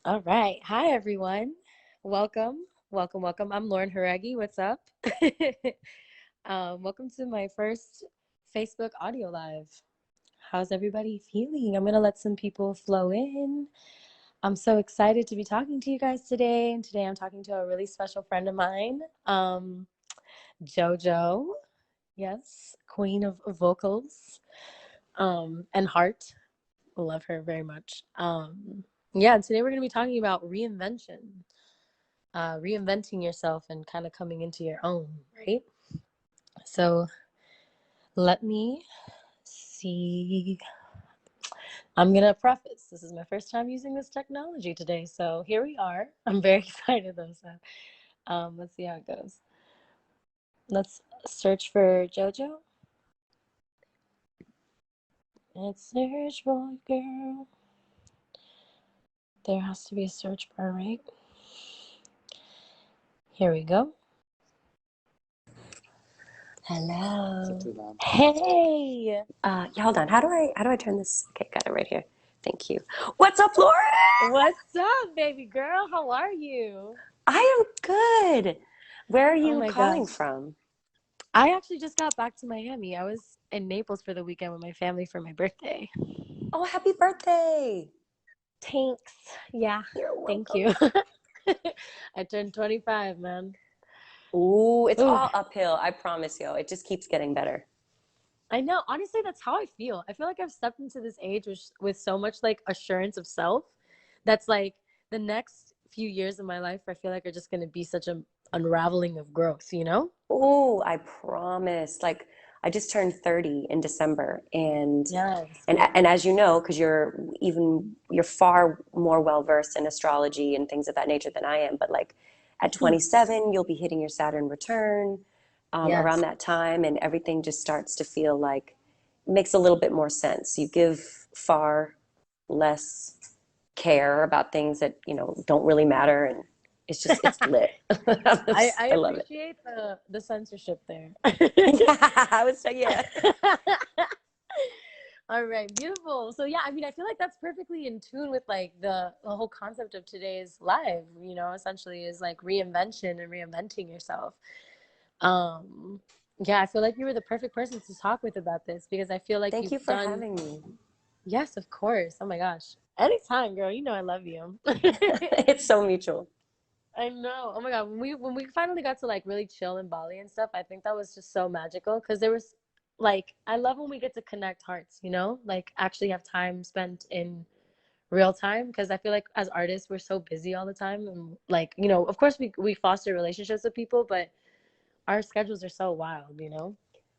All right. Hi, everyone. Welcome. Welcome, welcome. I'm Lauren Jauregui. What's up? Welcome to my first Facebook audio live. How's everybody feeling? I'm going to let some people flow in. I'm so excited to be talking to you guys today. And today I'm talking to a really special friend of mine, Jojo. Yes, queen of vocals and heart. Love her very much. Yeah, today we're going to be talking about reinvention. Reinventing yourself and kind of coming into your own, right? So let me see. I'm going to preface this is my first time using this technology today. So here we are. I'm very excited though. So let's see how it goes. Let's search for JoJo. Let's search for girl. There has to be a search bar, right? Here we go. Hello. Hey. Yeah, hold on. How do I turn this? Okay, got it right here. Thank you. What's up, Laura? What's up, baby girl? How are you? I am good. Where are Oh you my calling gosh. from? I actually just got back to Miami. I was in Naples for the weekend with my family for my birthday. Oh, happy birthday. Thanks. Yeah, You're thank welcome. you. I turned 25, man. Ooh, it's Ooh, all uphill. I promise you. It just keeps getting better. I know. Honestly, that's how I feel. I feel like I've stepped into this age with so much like assurance of self. That's like the next few years of my life, I feel like are just going to be such an unraveling of growth, you know? Ooh, I promise. Like I just turned 30 in December and Yes, and baby. and as you know, because you're far more well versed in astrology and things of that nature than I am, but like at 27, you'll be hitting your Saturn return around Yes. that time, and everything just starts to feel like makes a little bit more sense. You give far less care about things that, don't really matter, and it's lit. I I love it. appreciate the censorship there. Yeah, I would say yeah. All right, beautiful. So yeah, I mean, I feel like that's perfectly in tune with like the whole concept of today's live, essentially is like reinvention and reinventing yourself. Um yeah, I feel like you were the perfect person to talk with about this because I feel like Thank you've you for done. having me. Yes, of course. Oh my gosh. Anytime, girl. You know I love you. It's so mutual. I know. Oh my God. When we finally got to like really chill in Bali and stuff, I think that was just so magical because there was like I love when we get to connect hearts, like actually have time spent in real time because I feel like as artists we're so busy all the time and like, of course we foster relationships with people, but our schedules are so wild.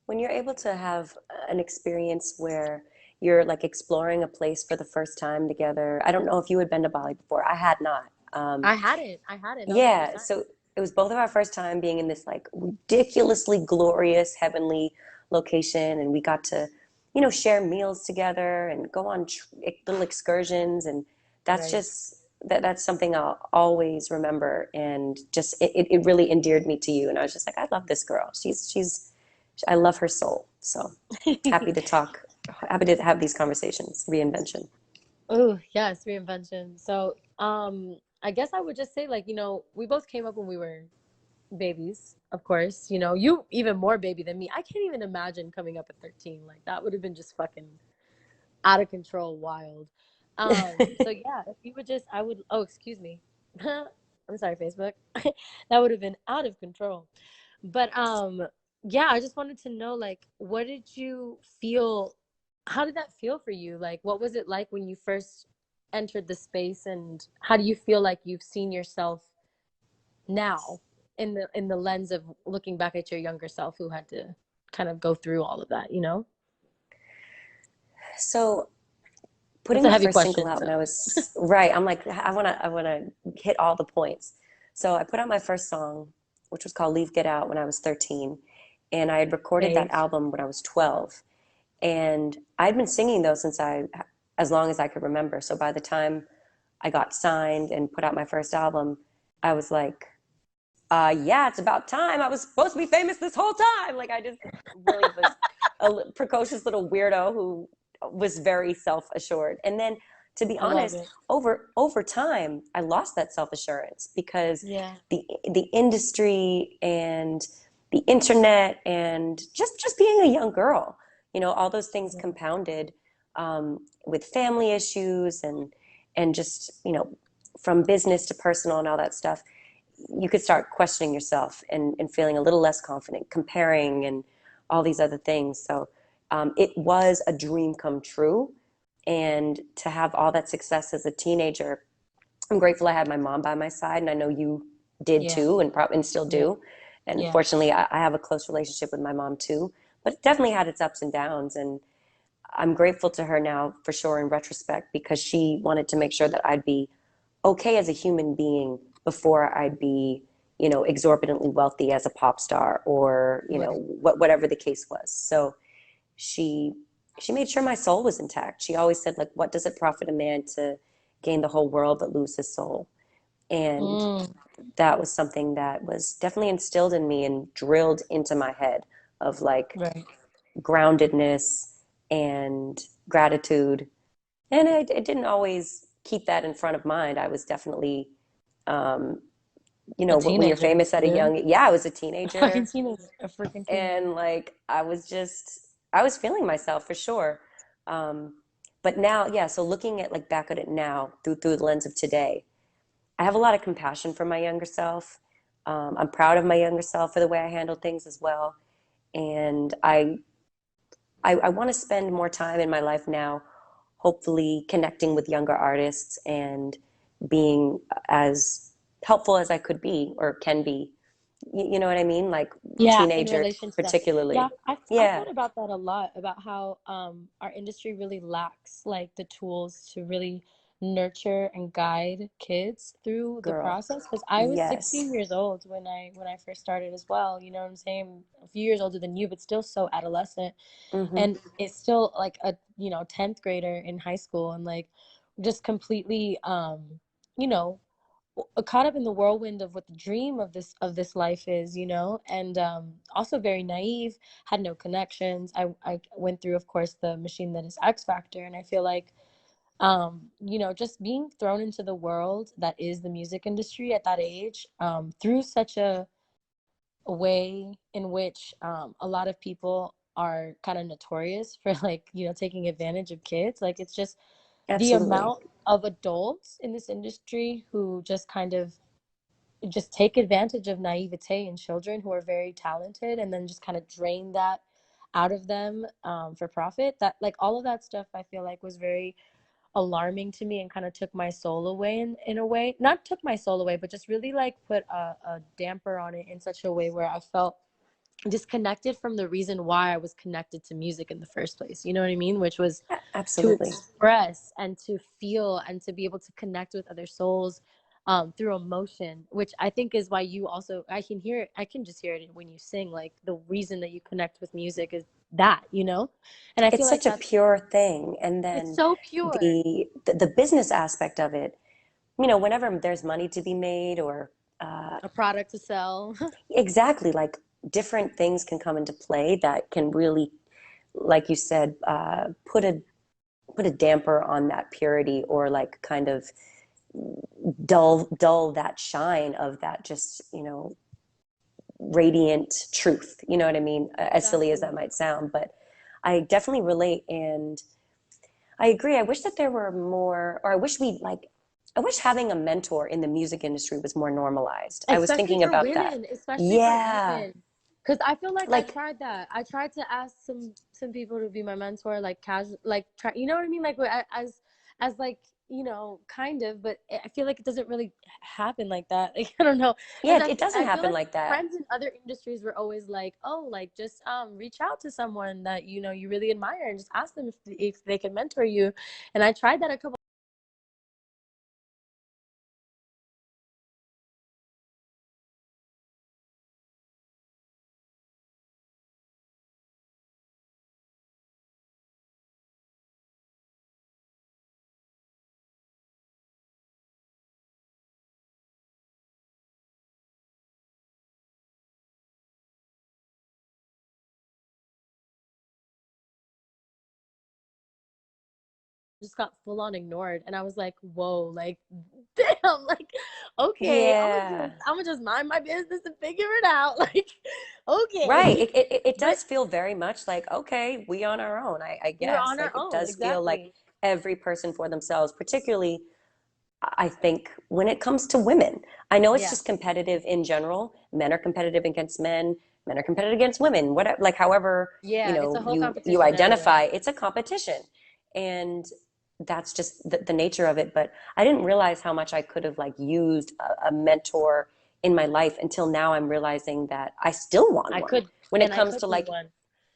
When you're able to have an experience where you're like exploring a place for the first time together. I don't know if you had been to Bali before. I had not. Um, I hadn't. I hadn't. That was my first yeah, time. so it was both of our first time being in this like ridiculously glorious heavenly location, and we got to, share meals together and go on little excursions, and that's Right. just that's something I'll always remember, and just it really endeared me to you, and I was just like, I love this girl. She's I love her soul. So happy to talk, happy to have these conversations. Reinvention. Oh, yes, reinvention. So, I guess I would just say like, we both came up when we were babies, of course. You even more baby than me. I can't even imagine coming up at 13. Like that would have been just fucking out of control, wild. So yeah, if you would just I would oh, excuse me. I'm sorry, Facebook. That would have been out of control. But yeah, I just wanted to know like what did you feel how did that feel for you? Like what was it like when you first entered the space and how do you feel like you've seen yourself now in the lens of looking back at your younger self who had to kind of go through all of that? So That's putting a my heavy first single question, out so when I was right, I'm like, I wanna hit all the points. So I put out my first song, which was called Leave Get Out, when I was 13. And I had recorded that Dave. album when I was 12. And I'd been singing those as long as I could remember. So by the time I got signed and put out my first album, I was like, yeah, it's about time. I was supposed to be famous this whole time. Like I just really was a precocious little weirdo who was very self-assured. And then to be I love honest, it. over time, I lost that self-assurance because Yeah. the industry and the internet and just being a young girl, all those things Yeah. compounded with family issues and just, from business to personal and all that stuff, you could start questioning yourself and feeling a little less confident, comparing and all these other things. So it was a dream come true. And to have all that success as a teenager, I'm grateful I had my mom by my side, and I know you did Yeah. too, and still Yeah. do. And Yeah. fortunately, I have a close relationship with my mom too, but it definitely had its ups and downs. And I'm grateful to her now for sure in retrospect because she wanted to make sure that I'd be okay as a human being before I'd be, exorbitantly wealthy as a pop star or, Right. whatever the case was. So she she made sure my soul was intact. She always said, like, what does it profit a man to gain the whole world but lose his soul? And Mm, that was something that was definitely instilled in me and drilled into my head of like right. groundedness and gratitude. And I didn't always keep that in front of mind. I was definitely, um, A when you're teenager. famous at a Yeah. young, yeah, I was a A fucking teenager, teenager. A freaking teenager. and like I was feeling myself for sure. But now, yeah, so looking at like back at it now through the lens of today, I have a lot of compassion for my younger self. I'm proud of my younger self for the way I handled things as well. And I want to spend more time in my life now, hopefully connecting with younger artists and being as helpful as I could be or can be. You know what I mean? Like Yeah, in teenagers, relation to that. Yeah, particularly. I Yeah, thought about that a lot, about how our industry really lacks like the tools to really nurture and guide kids through the girl. process. Because I was Yes. 16 years old when I first started as well. You know what I'm saying? A few years older than you, but still so adolescent. Hmm. And it's still like a 10th grader in high school, and like just completely you know caught up in the whirlwind of what the dream of this life is, and also very naive, had no connections. I went through, of course, the machine that is X Factor, and I feel like just being thrown into the world that is the music industry at that age, through such a way in which a lot of people are kind of notorious for, like, taking advantage of kids. Like, it's just the Absolutely. amount of adults in this industry who just kind of just take advantage of naivete in children who are very talented, and then just kind of drain that out of them, for profit. That, like, all of that stuff, I feel like was very alarming to me and kind of took my soul away, in a way. Not took my soul away, but just really like put a damper on it in such a way where I felt disconnected from the reason why I was connected to music in the first place. You know what I mean? Which was to Absolutely. express and to feel and to be able to connect with other souls, through emotion, which I think is why you also, I can hear it, I can just hear it when you sing. Like, the reason that you connect with music is that. And I feel It's like such a that's, pure thing. And it's then so pure. the business aspect of it, whenever there's money to be made or uh, A product to sell. exactly like different things can come into play that can really, like you said, put a damper on that purity or like kind of dull that shine of that just radiant truth. You know what I mean? As silly as that Exactly. might sound, but I definitely relate. And I agree. I wish that there were more, or I wish having a mentor in the music industry was more normalized. I was Especially thinking for about that. women, especially for Yeah. women. Because I feel like I Like, tried that. I tried to ask some people to be my mentor, like casual, like try, you know what I mean? Like, as like, kind of, but I feel like it doesn't really happen like that. Like, I don't know. yeah, Because it doesn't I feel happen like like that. friends in other industries were always like, oh, like, just reach out to someone that you really admire and just ask them if they can mentor you. And I tried that a couple. just got full on ignored. And I was like, whoa, like, damn, like, okay, Yeah. I'm gonna just mind my business and figure it out. Like, Right. okay. It But does feel very much like, okay, we on our own, I we're guess. on our Like it own, does feel like exactly. every person for themselves, particularly I think when it comes to women. I know it's Yeah. just competitive in general. Men are competitive against men are competitive against women. Whatever, like however, Yeah, it's a whole you competition everywhere. identify, it's a competition. And that's just the nature of it. But I didn't realize how much I could have like used a mentor in my life until now I'm realizing that I still want I one could, when it and I comes could to be like, one.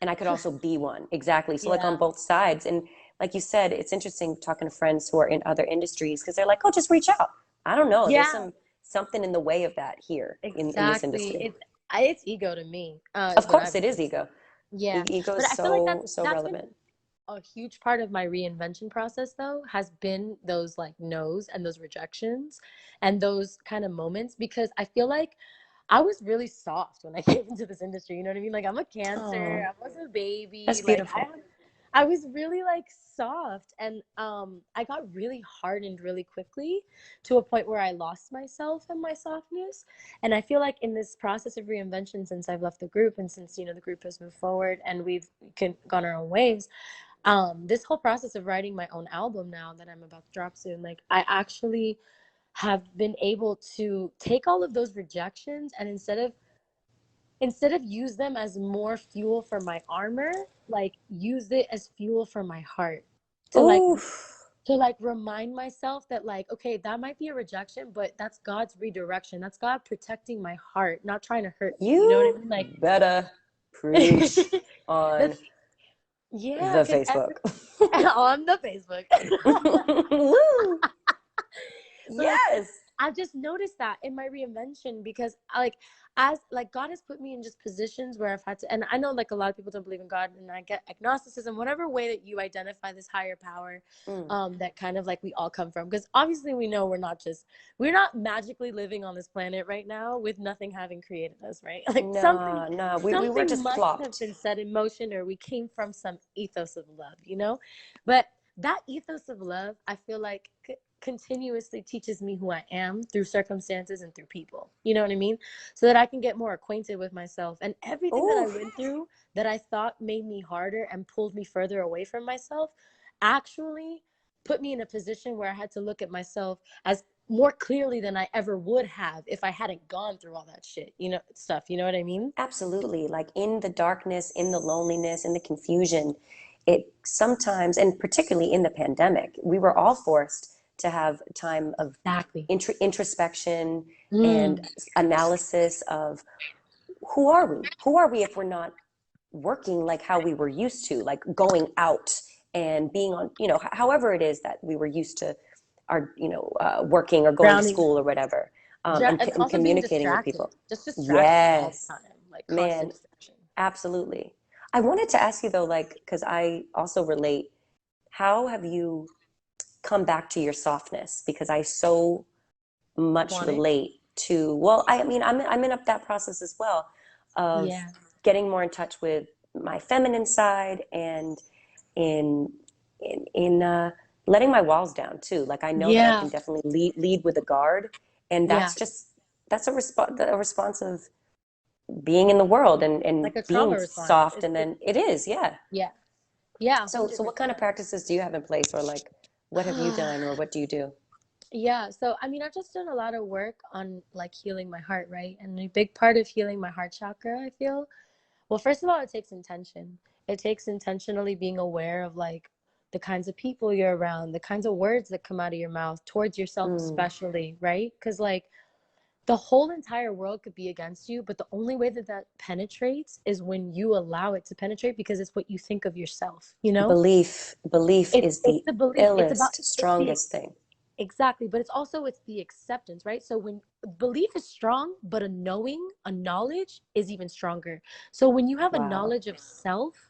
and I could also be one. Exactly. So like on Yeah. both sides. And like you said, it's interesting talking to friends who are in other industries because they're like, oh, just reach out. I don't know. There's Yeah, something in the way of that here in this exactly. industry. It's ego to me, is Of what course I've it is noticed. ego. Yeah. Ego But is I feel like so that's been relevant. a huge part of my reinvention process though, has been those like no's and those rejections and those kind of moments, because I feel like I was really soft when I came into this industry. You know what I mean? Like I'm a Cancer, Oh, I was a baby. that's Like beautiful. I was really like soft, and I got really hardened really quickly to a point where I lost myself in my softness. And I feel like in this process of reinvention, since I've left the group and since the group has moved forward and we've gone our own ways, this whole process of writing my own album now that I'm about to drop soon, like I actually have been able to take all of those rejections and instead of use them as more fuel for my armor, like use it as fuel for my heart, to like Ooh, remind myself that, like, okay, that might be a rejection, but that's God's redirection, that's God protecting my heart, not trying to hurt me, you know what I you mean? Like better preach the on yeah, the because Facebook. on the Facebook. Woo! But like Yes. I've just noticed that in my reinvention, because I like, as like God has put me in just positions where I've had to, and I know like a lot of people don't believe in God, and I get agnosticism, whatever way that you identify this higher power, Mm. that kind of like we all come from, because obviously we know we're not magically living on this planet right now with nothing having created us, right? Like No, no, we were something just must have plopped. been set in motion, or we came from some ethos of love. But that ethos of love, I feel like continuously teaches me who I am through circumstances and through people. You know what I mean? So that I can get more acquainted with myself. And everything that I Ooh, went through that I thought made me harder and pulled me further away from myself actually put me in a position where I had to look at myself as more clearly than I ever would have if I hadn't gone through all that shit, stuff. You know what I mean? absolutely. Like in the darkness, in the loneliness, in the confusion, it sometimes, and particularly in the pandemic, we were all forced to have time of Exactly. introspection and Mm. analysis of who are we? Who are we if we're not working like how we were used to, like going out and being on, however it is that we were used to our, working or going to Grounding. school or whatever, and Also being communicating with distracted, people. just distraction all the Yes, time, like constant man, distraction. absolutely. I wanted to ask you though, like, because I also relate, how have you come back to your softness? Because I so much Want it? relate to, well, I mean, I'm in up that process as well of Yeah. getting more in touch with my feminine side and in in letting my walls down too. Like I know that I can Yeah. definitely lead with a guard, and Yeah. that's a response of being in the world and Like a being trauma response. soft. And then it is, yeah. Yeah. Yeah, So what kind of 100%. practices do you have in place, or like what have you done, or what do you do? Yeah, so I mean, I've just done a lot of work on like healing my heart, right? And a big part of healing my heart chakra, I feel, well, first of all, it takes intention. It takes intentionally being aware of like the kinds of people you're around, the kinds of words that come out of your mouth towards yourself, Mm, especially, right? Because like the whole entire world could be against you, but the only way that that penetrates is when you allow it to penetrate, because it's what you think of yourself. belief is It's the the belief. illest, It's the strongest thing. exactly, but it's the acceptance, right? So when belief is strong, but a knowledge is even stronger. So when you have a Wow. knowledge of self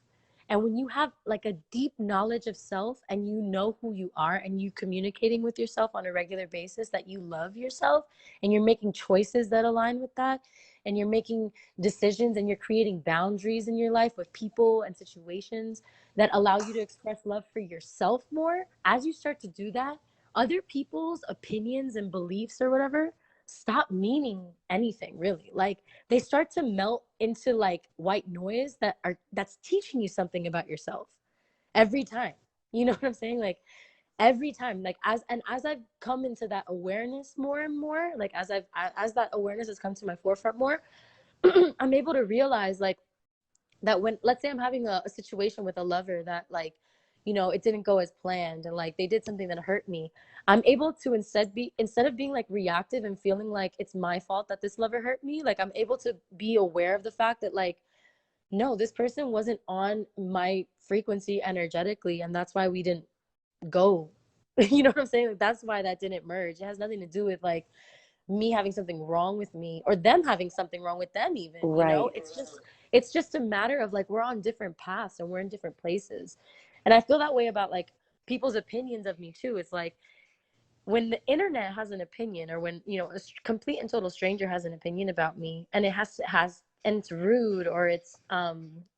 And when you have like a deep knowledge of self and you know who you are and you communicating with yourself on a regular basis that you love yourself and you're making choices that align with that and you're making decisions and you're creating boundaries in your life with people and situations that allow you to express love for yourself more, as you start to do that, other people's opinions and beliefs or whatever stop meaning anything really. Like they start to melt into like white noise that's teaching you something about yourself every time. You know what I'm saying? Like every time, like as I've come into that awareness more and more, like as that awareness has come to my forefront more, I'm able to realize like that when, let's say I'm having a situation with a lover that like, it didn't go as planned and like they did something that hurt me, I'm able to instead of being like reactive and feeling like it's my fault that this lover hurt me, like I'm able to be aware of the fact that like, no, this person wasn't on my frequency energetically and that's why we didn't go. You know what I'm saying? Like, that's why that didn't merge. It has nothing to do with like me having something wrong with me or them having something wrong with them even, Right. it's just a matter of like we're on different paths and we're in different places. And I feel that way about like people's opinions of me too. It's like when the internet has an opinion or when a complete and total stranger has an opinion about me and and it's rude or it's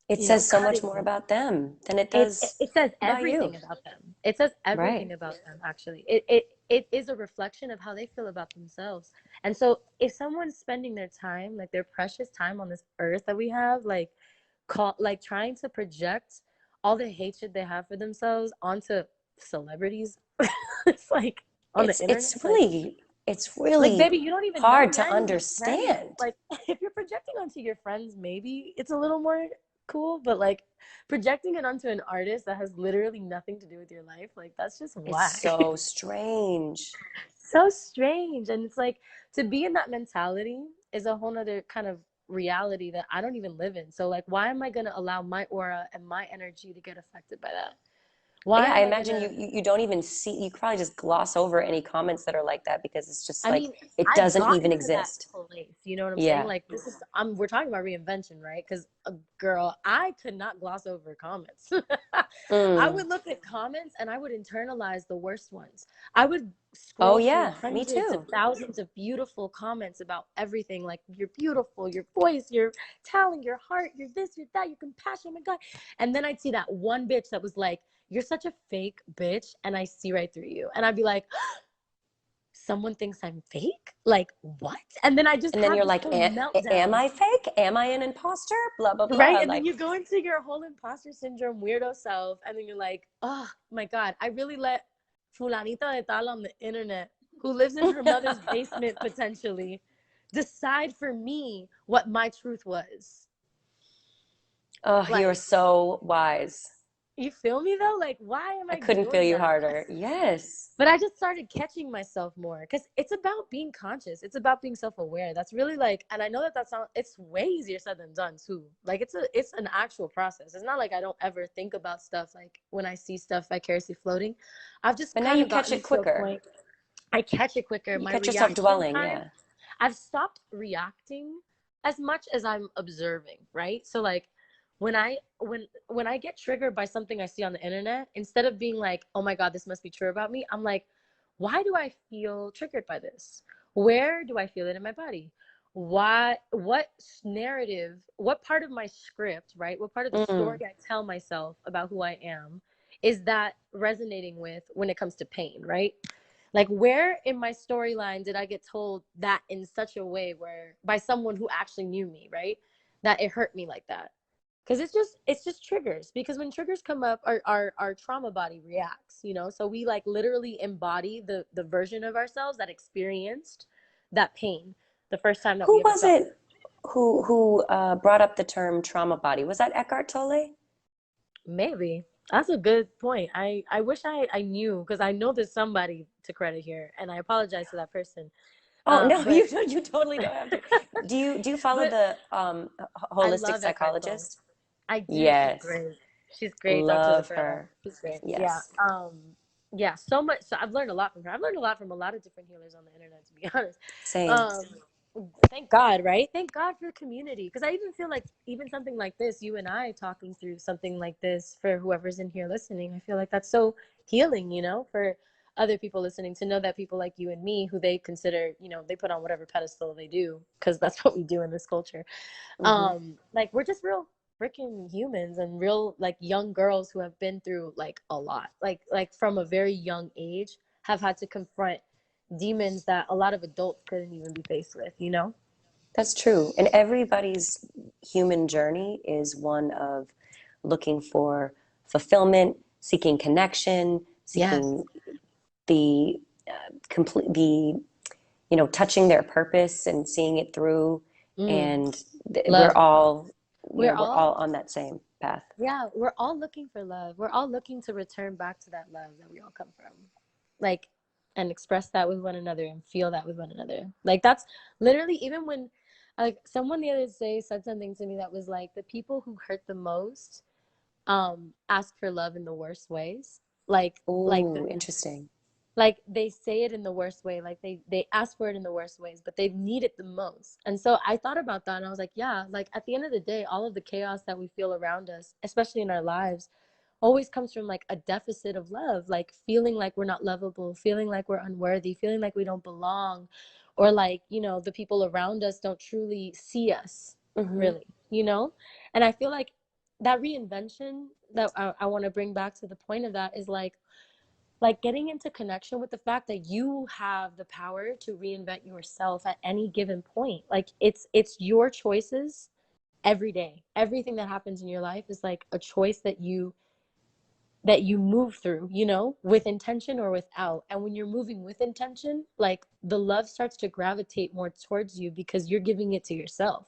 It says so much cutting. more about them than it it, it does it says about you. everything about them. It says everything Right. about them, actually. It is a reflection of how they feel about themselves. And so if someone's spending their time, like their precious time on this earth that we have, like trying to project all the hatred they have for themselves onto celebrities, it's like on the It's internet, it's really it's like really baby, you don't even know hard me. to I ain't even friends. understand. Like if you're projecting onto your friends, maybe it's a little more cool, but like projecting it onto an artist that has literally nothing to do with your life, like that's just It's whack. so strange. So strange. And it's like to be in that mentality is a whole nother kind of reality that I don't even live in. So like why am I gonna allow my aura and my energy to get affected by that? Why Yeah, I am I imagine gonna you don't even see, you probably just gloss over any comments that are like that because it's just I like mean, it I've doesn't even gotten to that exist. place. You know what I'm saying? Yeah. Like this is we're talking about reinvention, right? Because girl, I could not gloss over comments. I Mm. would look at comments and I would internalize the worst ones. I would Oh scroll through yeah, me hundreds of too. thousands of beautiful comments about everything, like you're beautiful, your voice, your talent, your heart, your this, your that, your compassion. Oh my god! And then I'd see that one bitch that was like, "You're such a fake bitch," and I see right through you, and I'd be like, someone thinks I'm fake? Like, what? And then I just And then have you're this like, whole am meltdown, I fake? Am I an imposter? Blah blah right? blah. And then Like, you go into your whole imposter syndrome weirdo self, and then you're like, oh my God, I really let Fulanita de Tal on the internet, who lives in her mother's basement potentially, decide for me what my truth was. oh, you're Like, so wise. you feel me though? Like, why am I I couldn't feel doing you that? harder. Yes. But I just started catching myself more because it's about being conscious. It's about being self-aware. That's really like, and I know that that's not, it's way easier said than done too. Like it's an actual process. It's not like I don't ever think about stuff like when I see stuff vicariously floating. I've just But now kind you of catch gotten it to a quicker. point. I catch it quicker. You My catch yourself reaction dwelling, time, yeah. I've stopped reacting as much as I'm observing, right? So like when I get triggered by something I see on the internet, instead of being like, "Oh my God, this must be true about me," I'm like, "Why do I feel triggered by this? Where do I feel it in my body? What narrative, what part of my script, right? What part of the story Mm. I tell myself about who I am is that resonating with when it comes to pain, right? Like where in my storyline did I get told that in such a way where by someone who actually knew me, right? That it hurt me like that. Because it's just triggers. Because when triggers come up, our trauma body reacts, so we like literally embody the version of ourselves that experienced that pain the first time that we Who ever was felt it. it who brought up the term trauma body? Was that Eckhart Tolle? Maybe. That's a good point. I wish I knew because I know there's somebody to credit here, and I apologize to that person. Oh no, But you totally don't have to. Do you follow but the I holistic love Eckhart Tolle. psychologist? I do. She's Yes, great. She's great, Dr. love Latoya. her. She's great. Yeah. Yes, Yeah, so much. So I've learned a lot from her. I've learned a lot from a lot of different healers on the internet, to be honest. Um, same. Thank God, right? Thank God for the community. Because I even feel like even something like this, you and I talking through something like this for whoever's in here listening, I feel like that's so healing, for other people listening to know that people like you and me, who they consider, they put on whatever pedestal they do, because that's what we do in this culture. Hmm. Like we're just real freaking humans and real like young girls who have been through like a lot, like from a very young age have had to confront demons that a lot of adults couldn't even be faced with. That's true. And everybody's human journey is one of looking for fulfillment, seeking connection, Yes. seeking the complete, touching their purpose and seeing it through. Mm, And we're love. all, We're we're all all, on that same path. yeah, we're all looking for love. We're all looking to return back to that love that we all come from. Like, and express that with one another and feel that with one another. Like, that's literally even when, like, someone the other day said something to me that was like, the people who hurt the most ask for love in the worst ways. Like Ooh, interesting. they say it in the worst way, like they ask for it in the worst ways, but they need it the most. And so I thought about that and I was like, yeah, like at the end of the day, all of the chaos that we feel around us, especially in our lives, always comes from like a deficit of love, like feeling like we're not lovable, feeling like we're unworthy, feeling like we don't belong, or like, the people around us don't truly see us, Hmm. really. And I feel like that reinvention that I want to bring back to the point of that is like getting into connection with the fact that you have the power to reinvent yourself at any given point. Like it's your choices every day. Everything that happens in your life is like a choice that you move through, with intention or without. And when you're moving with intention, like the love starts to gravitate more towards you because you're giving it to yourself.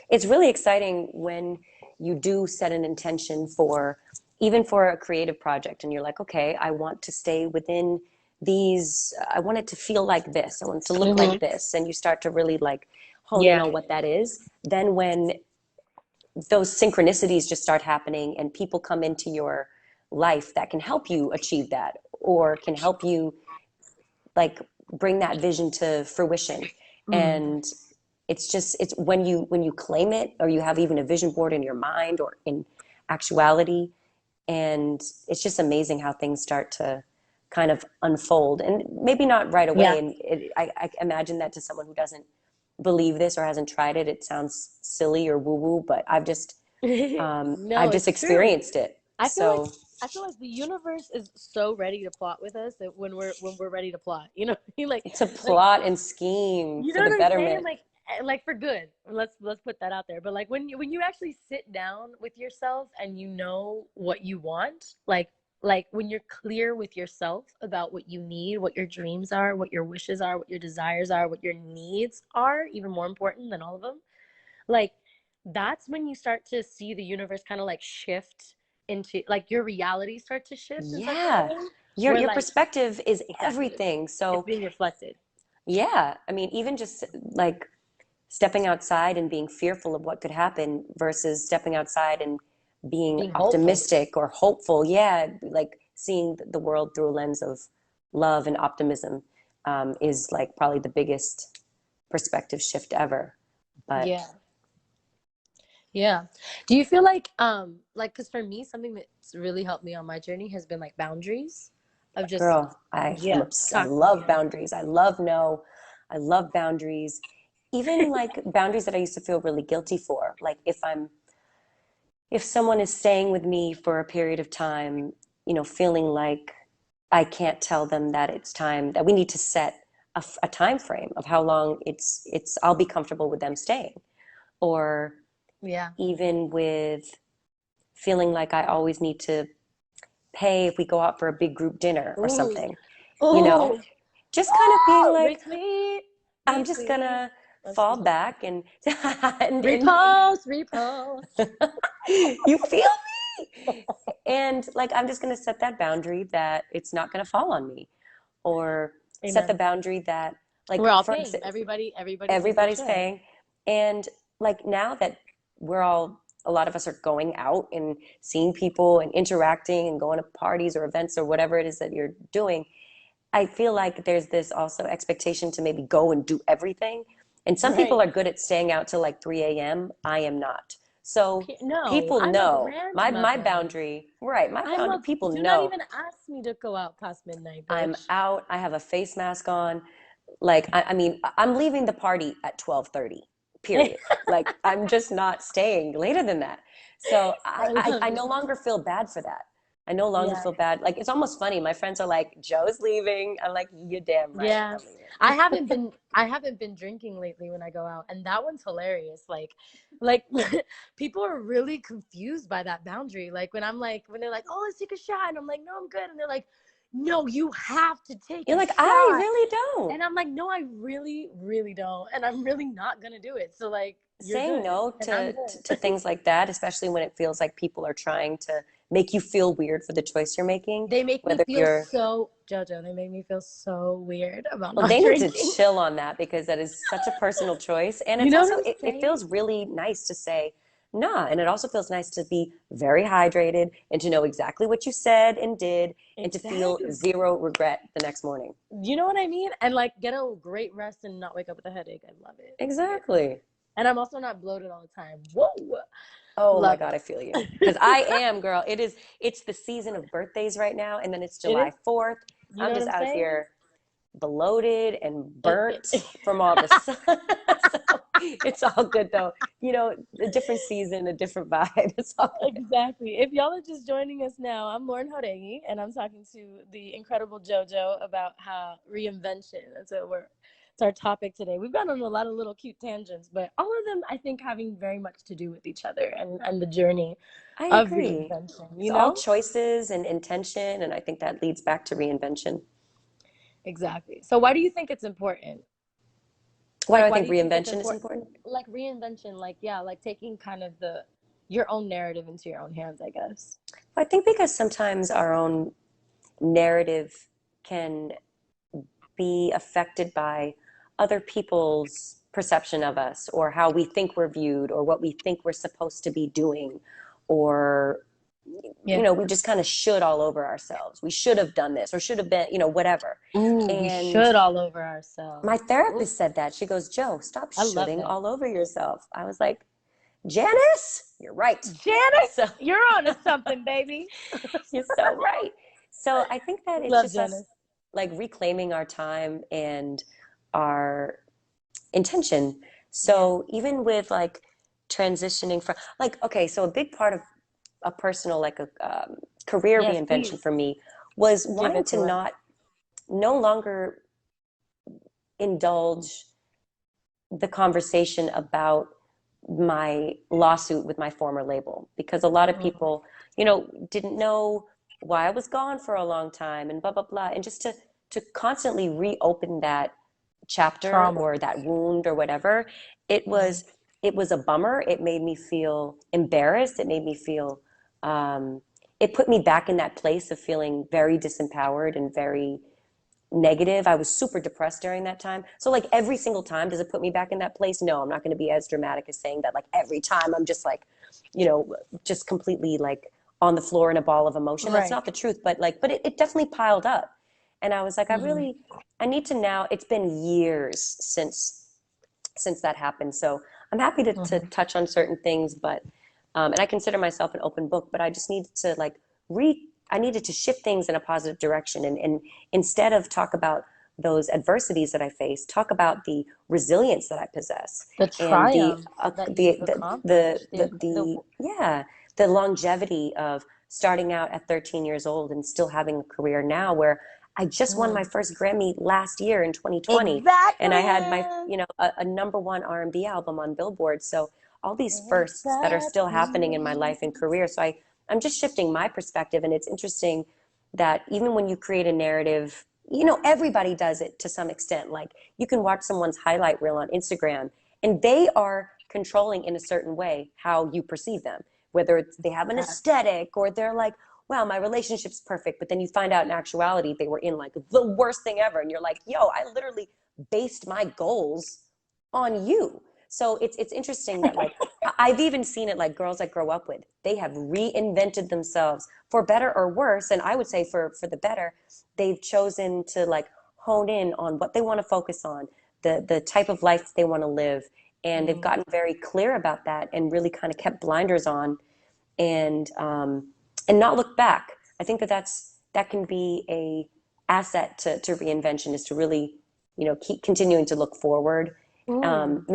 It's really exciting when you do set an intention for, even for a creative project, and you're like, okay, I want to stay within these, I want it to feel like this, I want it to look like Mm-hmm. this, and you start to really like hone in Yeah. on what that is. Then when those synchronicities just start happening and people come into your life that can help you achieve that, or can help you like bring that vision to fruition. Mm. And it's when you claim it, or you have even a vision board in your mind or in actuality. And it's just amazing how things start to kind of unfold, and maybe not right away. Yeah. And I imagine that to someone who doesn't believe this or hasn't tried it, it sounds silly or woo woo, but No, I've just it's true. experienced it. I feel like So I feel like the universe is so ready to plot with us that when we're ready to plot, like it's a like plot and scheme you for know the what I'm saying? betterment. Like for good. Let's put that out there. But like when you actually sit down with yourself and you know what you want, like when you're clear with yourself about what you need, what your dreams are, what your wishes are, what your desires are, what your needs are, even more important than all of them, like that's when you start to see the universe kind of like shift into like your reality start to shift in such a Yeah, way your where your like perspective is exactly everything. it's So being reflected, yeah, I mean, even just like stepping outside and being fearful of what could happen versus stepping outside and being being hopeful. optimistic or hopeful. Yeah, like seeing the world through a lens of love and optimism is like probably the biggest perspective shift ever. But Yeah. Yeah. Do you feel like because for me something that's really helped me on my journey has been like boundaries of just girl, yeah, I constantly love being like boundaries. I love no. I love boundaries. Even like boundaries that I used to feel really guilty for. Like if someone is staying with me for a period of time, feeling like I can't tell them that it's time that we need to set a time frame of how long it's I'll be comfortable with them staying, or yeah. even with feeling like I always need to pay if we go out for a big group dinner or Ooh. something, you know, Ooh. just kind of being like, Retweet. I'm just Retweet. gonna Oh, fall excuse me. back and Repost, repost. you feel me? And like, I'm just going to set that boundary that it's not going to fall on me, or set the Amen. boundary that, like, We're all for paying. example, Everybody pays their everybody's share. paying. And like, now that a lot of us are going out and seeing people and interacting and going to parties or events or whatever it is that you're doing, I feel like there's this also expectation to maybe go and do everything. And some people Right. are good at staying out till like 3 a.m. I am not. So No, people I'm a know my grandmother. boundary, right? My I'm boundary, a, people do not know even ask me to go out past midnight, I'm bitch. out. I have a face mask on. Like, I mean, I'm leaving the party at 12:30, period. Like, I'm just not staying later than that. So I love I it. no longer feel bad for that. I no longer Yeah. feel bad. Like, it's almost funny. My friends are like, Joe's leaving. I'm like, you're damn right. Yeah. I'm leaving. I haven't been drinking lately when I go out, and that one's hilarious. Like people are really confused by that boundary. Like when they're like, "Oh, let's take a shot." And I'm like, "No, I'm good." And they're like, "No, you have to take You're a like, I shot." really don't. And I'm like, "No, I really really don't. And I'm really not going to do it." So like, you're Saying good no and I'm to good. things like that, especially when it feels like people are trying to make you feel weird for the choice you're making, They make me whether feel you're so Jojo, they make me feel so weird about well, not they need to drinking. chill on that because that is such a personal choice. And You it's know what also, I'm it saying? feels really nice to say, nah. And it also feels nice to be very hydrated and to know exactly what you said and did and to feel Exactly. zero regret the next morning. You know what I mean? And like get a great rest and not wake up with a headache. I love it. Exactly. And I'm also not bloated all the time. Whoa. Oh my Love God, I feel you. Because it. I am, girl. It's the season of birthdays right now, and then it's It is. July 4th. You know I'm what just I'm out saying? here bloated and burnt from all the sun. So it's all good though. You know, a different season, a different vibe. It's all good. Exactly. If y'all are just joining us now, I'm Lauren Jauregui, and I'm talking to the incredible Jojo about how reinvention. It's our topic today. We've gone on a lot of little cute tangents, but all of them I think having very much to do with each other and the journey I of agree. reinvention, It's you all know? choices and intention, and I think that leads back to reinvention. Exactly. So why do you think it's important? Why do Like I why do think you think it's reinvention is important? important? Like reinvention, like yeah, like taking kind of the your own narrative into your own hands, I guess. I think because sometimes our own narrative can be affected by other people's perception of us or how we think we're viewed or what we think we're supposed to be doing or Yeah. we just kind of should all over ourselves. We should have done this or should have been, whatever. Ooh, we And should all over my ourselves. Ooh, therapist said that. She goes, Joe, stop I love shooting that. all over yourself. I was like, Janice, you're right. Janice, So you're on to something, baby. you're so right. So I think that it's Love just us Janice. like reclaiming our time and our intention. Yeah. So even with like transitioning from like, okay, so a big part of a personal, like a career Yes, reinvention please for me was give wanting it to to us. not, no longer indulge the conversation about my lawsuit with my former label because a lot of Mm. people, didn't know why I was gone for a long time and blah blah blah. And just to constantly reopen that chapter Trauma. or that wound or whatever, it Mm. was it was a bummer. It made me feel embarrassed. It made me feel it put me back in that place of feeling very disempowered and very negative. I was super depressed during that time. So like every single time, does it put me back in that place? No, I'm not going to be as dramatic as saying that like every time I'm just like, just completely like on the floor in a ball of emotion. That's Right. not the truth, but it definitely piled up. And I was like, Mm-hmm. I need to now, it's been years since that happened. So I'm happy to Mm-hmm. touch on certain things, but and I consider myself an open book, but I just needed to like I needed to shift things in a positive direction and instead of talk about those adversities that I face, talk about the resilience that I possess The and the triumphs that you've accomplished. yeah, the longevity of starting out at 13 years old and still having a career now where I just won my Mm. first Grammy last year in 2020, and I had my, Exactly. a number one R&B album on Billboard. So all these firsts that are still happening in my Exactly. life and career. So I'm just shifting my perspective, and it's interesting that even when you create a narrative, everybody does it to some extent. Like you can watch someone's highlight reel on Instagram, and they are controlling in a certain way how you perceive them, whether it's they have an Yes. aesthetic or they're like, wow, my relationship's perfect. But then you find out in actuality, they were in like the worst thing ever. And you're like, yo, I literally based my goals on you. So it's interesting that like I've even seen it like girls I grow up with, they have reinvented themselves for better or worse. And I would say for the better, they've chosen to like hone in on what they want to focus on, the type of life they want to live. And they've Mm. gotten very clear about that and really kind of kept blinders on and not look back. I think that can be a asset to reinvention, is to really, keep continuing to look forward. Mm.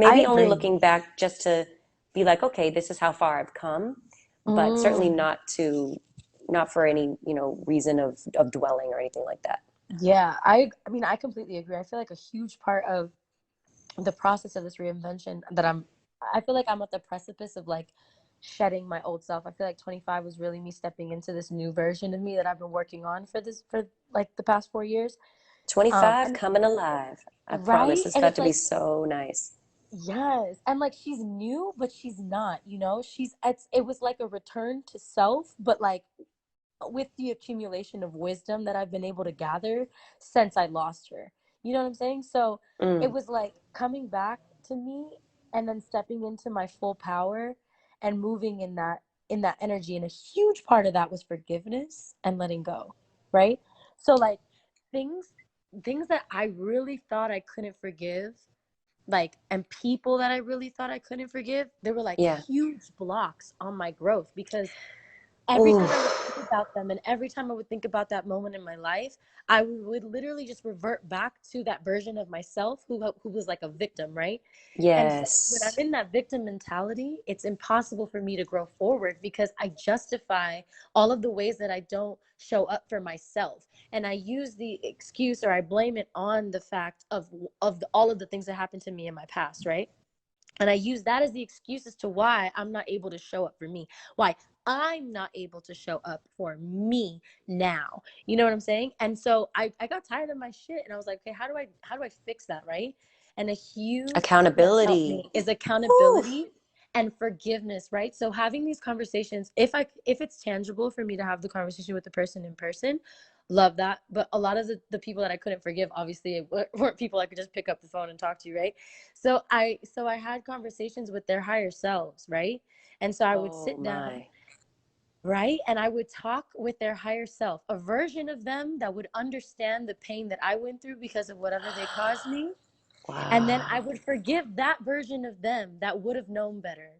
I Maybe only agree. looking back just to be like, okay, this is how far I've come, but certainly Mm. not for any, reason of dwelling or anything like that. Yeah, I mean, I completely agree. I feel like a huge part of the process of this reinvention that I feel like I'm at the precipice of like shedding my old self. I feel like 25 was really me stepping into this new version of me that I've been working on for like the past 4 years. 25 And coming alive. I promise right? it's And about it's to be like, so nice. yes. And like she's new, but she's not, you know? It was like a return to self, but like with the accumulation of wisdom that I've been able to gather since I lost her. You know what I'm saying? So it Mm, was like coming back to me and then stepping into my full power and moving in that energy. And a huge part of that was forgiveness and letting go. Right? So like things things that I really thought I couldn't forgive, like, and people that I really thought I couldn't forgive, there were like yeah. huge blocks on my growth because every Ooh, time I would think about them and every time I would think about that moment in my life, I would literally just revert back to that version of myself who was like a victim, right? And so when I'm yes. in that victim mentality, it's impossible for me to grow forward because I justify all of the ways that I don't show up for myself. And I use the excuse or I blame it on the fact of all of the things that happened to me in my past, right? And I use that as the excuse as to why I'm not able to show up for me. Why I'm not able to show up for me now. You know what I'm saying? And so I got tired of my shit and I was like, okay, how do I fix that, right? And a huge thing that's helped Accountability. me is Whew. accountability and forgiveness, right? So having these conversations, if it's tangible for me to have the conversation with the person in person, love that. But a lot of the people that I couldn't forgive, obviously, weren't people I could just pick up the phone and talk to, right? So I had conversations with their higher selves, right? And so I would Oh sit down, my. right? And I would talk with their higher self, a version of them that would understand the pain that I went through because of whatever they caused me. And then I Wow. would forgive that version of them that would have known better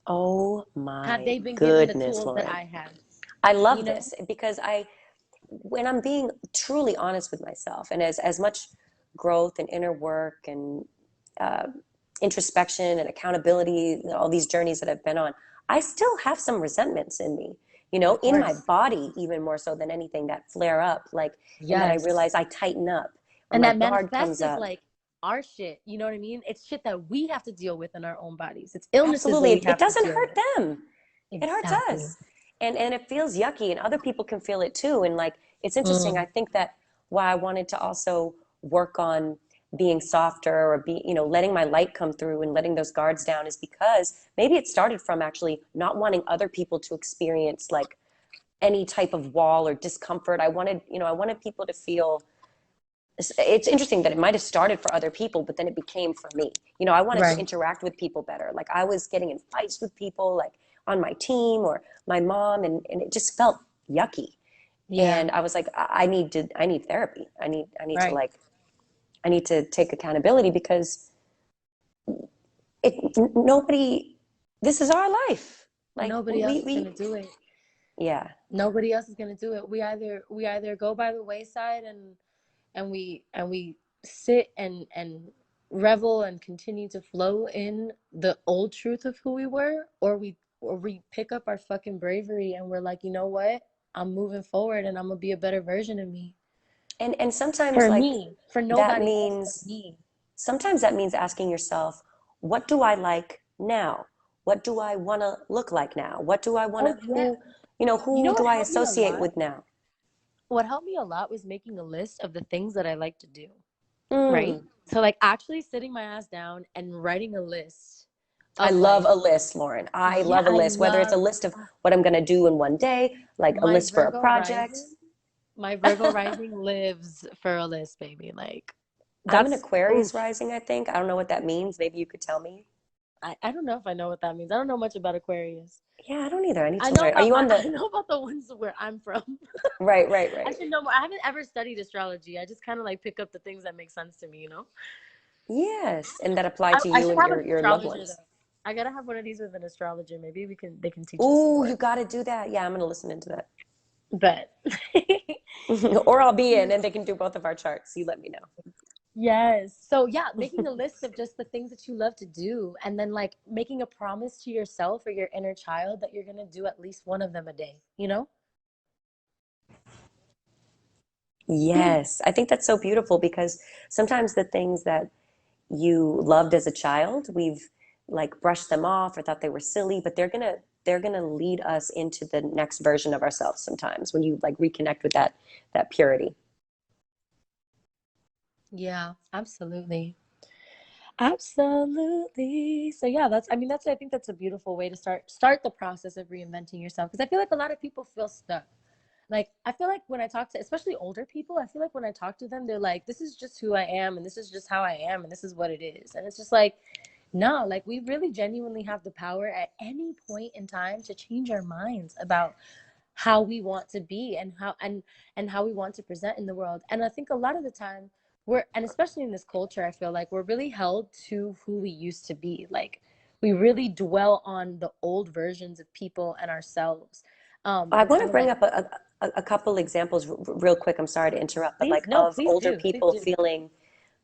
Oh had my they been given the goodness, tools that Lauren. I had, I you love know? this because when I'm being truly honest with myself, and as much growth and inner work and uh, introspection and accountability, all these journeys that I've been on, I still have some resentments in me, Of in my course. body, even more so than anything, that flare up, like, and then I Yes. realize I tighten up, or And my that guard manifests comes as up. like our shit, you know what I mean? It's shit that we have to deal with in our own bodies. It's illnesses that Absolutely. we It have to doesn't deal hurt with. them. It hurts Exactly. us. And it feels yucky and other people can feel it too. And like it's interesting. I Mm, think that why I wanted to also work on being softer or letting my light come through and letting those guards down is because maybe it started from actually not wanting other people to experience like any type of wall or discomfort. I wanted people to feel. It's interesting that it might have started for other people, but then it became for me. I wanted to right. interact with people better. Like I was getting in fights with people, like on my team or my mom, and it just felt yucky. Yeah. And I was like, I need therapy. I need to Right. like, I need to take accountability because it, nobody, this is our life. Like Nobody else is gonna do it. yeah, Nobody else is gonna do it. We either go by the wayside and we sit and revel and continue to flow in the old truth of who we were, or we pick up our fucking bravery and we're like, you know what? I'm moving forward and I'm gonna be a better version of me. and sometimes For like me, for that nobody else but means me. sometimes that means asking yourself, what do I like now? What do I want to look like now? What do I want Oh to, yeah. You know who do what I helped me a associate lot? with now? What helped me a lot was making a list of the things that I like to do, right? Mm, So like actually sitting my ass down and writing a list I of love like, a list, Lauren. I yeah, love a I list, whether it's a love list of what I'm going to do in one day, like a my list for a Virgo project. rising. My Virgo rising lives for a list, baby. Like I'm an that's Aquarius oof. rising, I think. I don't know what that means. Maybe you could tell me. I don't know if I know what that means. I don't know much about Aquarius. Yeah, I don't either. I need I to know learn. Are about you my on the I know about the ones where I'm from. right, right, I right? should know more. I haven't ever studied astrology. I just kind of like pick up the things that make sense to me, you know? Yes, and that apply to I you should and have an your loved astrologer ones. though. I gotta have one of these with an astrologer. Maybe they can teach us some Ooh, more. you got to do that. Yeah, I'm gonna listen into that. But Or I'll be in, and they can do both of our charts. You let me yes. So yeah, making know. a list of just the things that you love to do and then like making a promise to yourself or your inner child that you're gonna do at least one of them a day, you know? Yes, I think that's so beautiful because sometimes the things that you loved as a child, we've like brushed them off or thought they were silly, but they're gonna lead us into the next version of ourselves sometimes when you like reconnect with that purity. Yeah, absolutely. Absolutely. So yeah, that's I mean that's I think that's a beautiful way to start the process of reinventing yourself because I feel like a lot of people feel stuck. Like I feel like when I talk to especially older people, I feel like when I talk to them, they're like, this is just who I am and this is just how I am and this is what it is. And it's just like, no, like we really genuinely have the power at any point in time to change our minds about how we want to be and how we want to present in the world. And I think a lot of the time we're and especially in this culture, I feel like we're really held to who we used to be. Like we really dwell on the old versions of people and ourselves. I We're want to kind of bring like, up a couple examples real quick. I'm sorry to interrupt, but please, like no, of please older do, please people do. feeling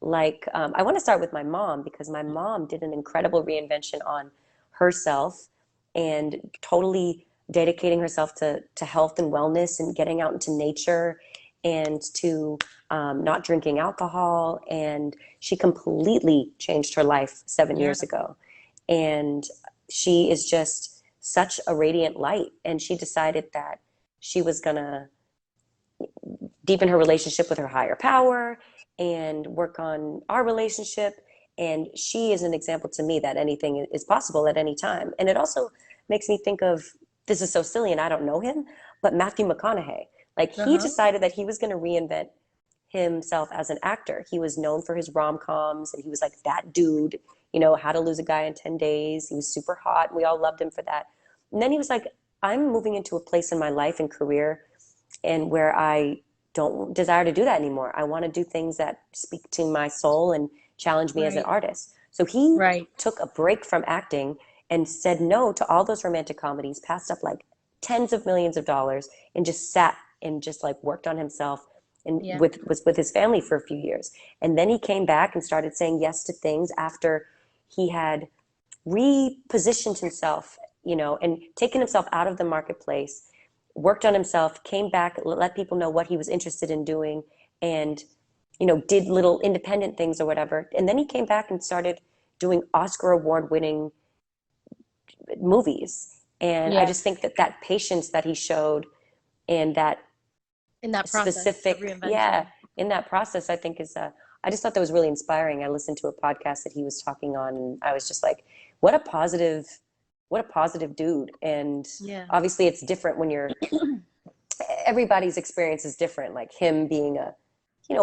like I want to start with my mom because my mom did an incredible reinvention on herself and totally dedicating herself to health and wellness and getting out into nature and to not drinking alcohol. And she completely changed her life 7 years Yeah, ago. And she is just such a radiant light. And she decided that she was going to deepen her relationship with her higher power and work on our relationship. And she is an example to me that anything is possible at any time. And it also makes me think of this is so silly and I don't know him, but Matthew McConaughey. Like he uh-huh, decided that he was going to reinvent himself as an actor. He was known for his rom coms and he was like that dude, How to Lose a Guy in 10 Days. He was super hot. And we all loved him for that. And then he was like, I'm moving into a place in my life and career and where I don't desire to do that anymore. I want to do things that speak to my soul and challenge me as an right, artist. So he right, took a break from acting and said no to all those romantic comedies, passed up like tens of millions of dollars, and just sat and just like worked on himself and yeah, was with his family for a few years. And then he came back and started saying yes to things after he had repositioned himself, and taken himself out of the marketplace, worked on himself, came back, let people know what he was interested in doing, and, did little independent things or whatever. And then he came back and started doing Oscar award winning movies. And I yeah. just think that patience that he showed and that In that process of specific, yeah, reinvention. in that process, I think I just thought that was really inspiring. I listened to a podcast that he was talking on, and I was just like, what a positive, what a positive dude. And Yeah. obviously, it's different when everybody's experience is different. Like him being a,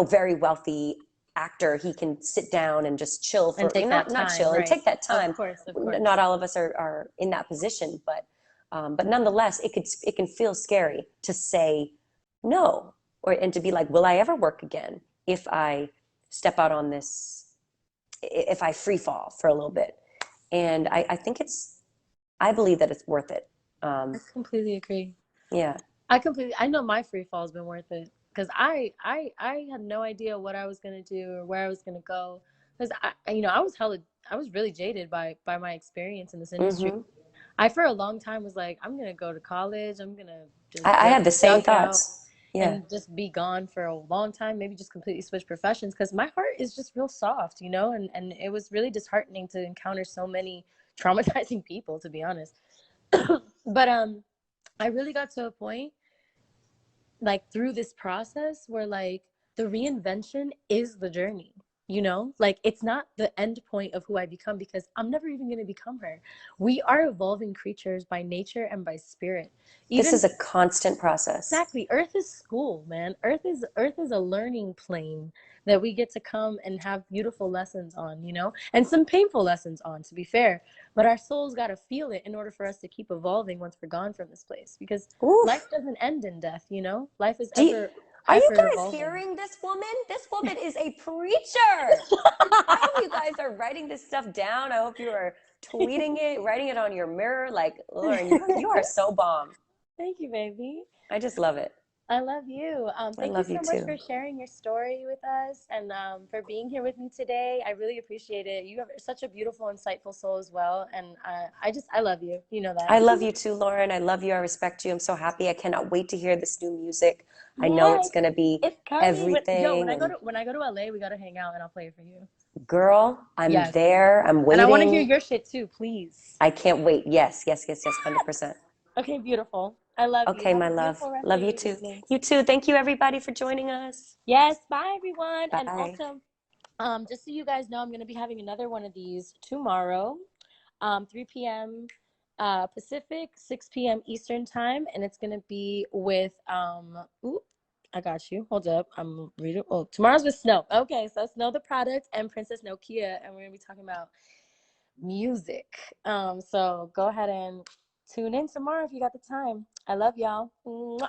very wealthy actor, he can sit down and just chill And for, take that not time, chill and right. take that Of time. course, of Not course. all of us are in that position, but nonetheless, it can feel scary to say no, and to be like, will I ever work again if I step out on this, if I free fall for a little bit? And I think I believe that it's worth it. I Um, completely agree. yeah. I know my free fall's been worth it because I had no idea what I was gonna do or where I was gonna go because I was really jaded by my experience in this industry. Mm-hmm. I for a long time was like, I'm gonna go to college, I'm gonna just I work had the same duck out thoughts. Yeah. and just be gone for a long time, maybe just completely switch professions because my heart is just real soft, and it was really disheartening to encounter so many traumatizing people, to be honest. But I really got to a point like through this process where like the reinvention is the journey. Like it's not the end point of who I become, because I'm never even going to become her. We are evolving creatures by nature and by spirit. This Even is a constant process. exactly, Earth is school, man. Earth is a learning plane that we get to come and have beautiful lessons on, and some painful lessons on, to be fair. But our souls got to feel it in order for us to keep evolving once we're gone from this place, because life Oof. doesn't end in death. Life is Do you, are you ever guys evolving. hearing this woman? This woman is a preacher. I hope you guys are writing this stuff down. I hope you are tweeting it, writing it on your mirror. Like, Lauren, you are so bomb. Thank you, baby. I just love it. I love you. I Thank you love you so much too. for sharing your story with us, and for being here with me today. I really appreciate it. You have such a beautiful, insightful soul as well, and I love you. You know that. I love you too, Lauren. I love you. I respect you. I'm so happy. I cannot wait to hear this new music. I know it's Yes, going to be it's coming. Yo, everything. And when I go to LA, we gotta hang out, and I'll play it for you. girl, I'm Yes, there. I'm and I want to hear waiting. your shit too, please. I can't wait. Yes, yes, yes, yes, 100%. Okay, beautiful. I love you. Okay, Have my a love. beautiful rest of Love you your too. evening. You too. Thank you, everybody, for joining us. Yes, bye everyone. And Bye. also, just so you guys know, I'm gonna be having another one of these tomorrow, 3 p.m. Pacific, 6 p.m. Eastern time, and it's gonna be with Ooh, I got you. Hold up, I'm reading. Oh, tomorrow's with Snow. Okay, so Snow the product and Princess Nokia, and we're gonna be talking about music. So go ahead and tune in tomorrow if you got the time. I love y'all. Mwah.